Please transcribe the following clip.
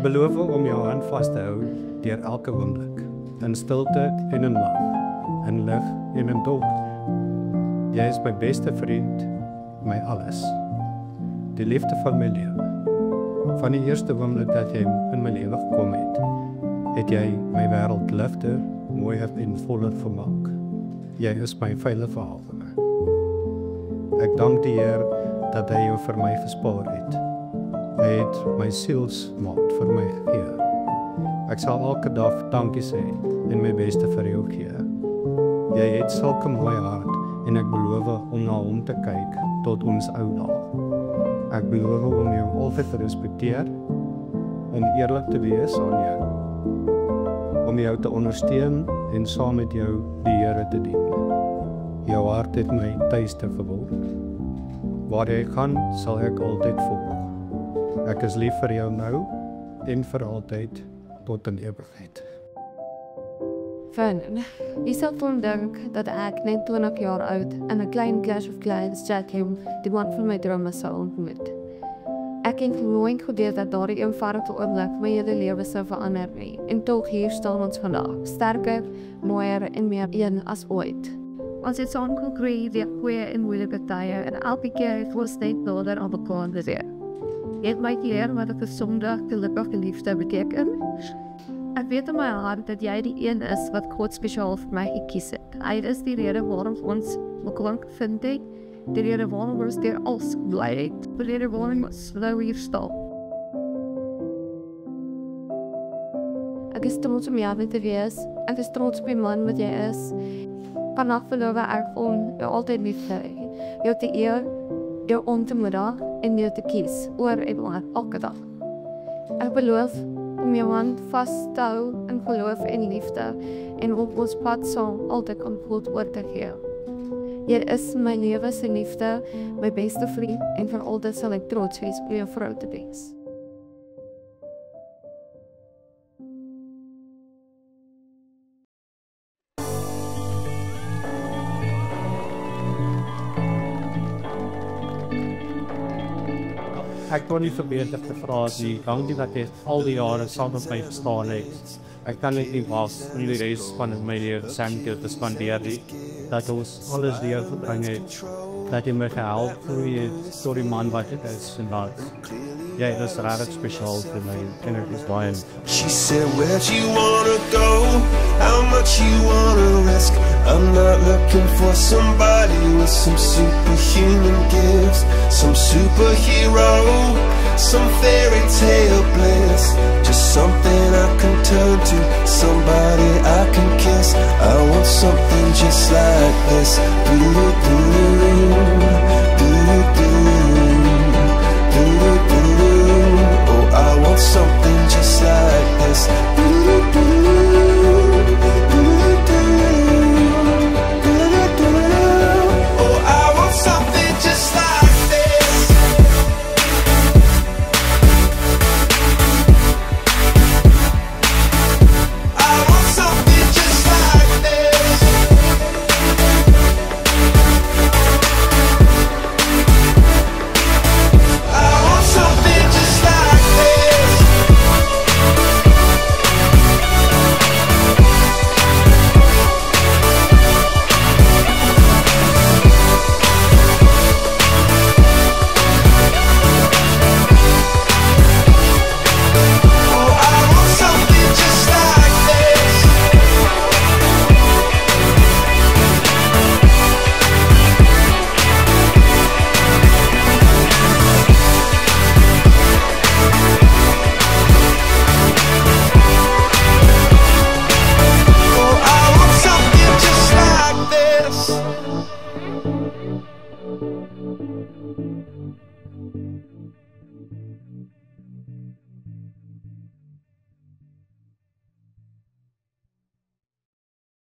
Ek beloof om jou hand vas te hou deur elke oomblik, in stilte en in lag, in lig en in donker. Jy is my beste vriend, my alles. Die liefde van my lewe. Van die eerste oomblik dat jy in my lewe gekom het jy my wêreld ligter, mooier en voller vermaak. Jy is my veilige hawe. Ek dank die Heer dat hy jou vir my gespaar het. Hy het my sielsmaat vir my gegee. Ek sal elke dag dankie sê en my beste vir jou gee. Jy het sulke mooi hart en ek beloof om na hom te kyk tot ons ou dae. Ek beloof om jou altyd te respekteer en eerlik te wees aan jou. Om jou te ondersteun en saam met jou die Here te dien. Jou hart het my tuiste geword. Waar jy gaan, sal ek altyd volg. Ek is lief vir jou nou en vir altyd tot in ewigheid. Fun. Jy sal toen dink dat ek net 20 jaar oud in 'n klein Clash of Clans chatroom die man van my drome sou ontmoet. Ek het nooit geweet dat daardie eenvoudige oomblik my hele lewe sou verander nie. En tog hier staan ons vandag, sterker, mooier en meer een as ooit. Ons het saam gegroei deur goeie en moeilike tye en elke keer het ons net nader aan mekaar geleer. Jy het my geleer wat 'n gesonde, gelukkige liefde beteken. Ek weet in my hart dat jy die een is wat God spesiaal vir my gekies het. Hy is die rede waarom ons mekaar gevind het, die rede waarom ons deur alles bly het, die rede waarom ons nou hier staan. Ek is trots om jou te wees, ek is trots op die man wat jy is. Vanaf beloof ek om jou altyd lief te hê, jou te eer, jou om te moedig en jou te kies, oor en oor, elke dag. Ek beloof om jou hand vas te hou in geloof en liefde en op ons pad saam altyd aan God oor te gee. Jy is my lewe se liefde, my beste vriend en vir altyd sal ek trots wees om jou vrou te wees. Ek kon nie verbeter te vra nie. Dankie dat jy al die jare saam met my gestaan het. Ek kan net nie wag om die res van my lewe saam met jou te spandeer nie. Dat ons alles deur gebring het. Dat jy my gehelp groei het tot die man wat ek is vandag. Jy is regtig spesiaal vir my en ek is baie. She said, where'd you wanna go? How much you wanna risk? I'm not looking for somebody with some superhuman gifts, some superhero, some fairy tale bliss. Just something I can turn to, somebody I can kiss. I want something just like this.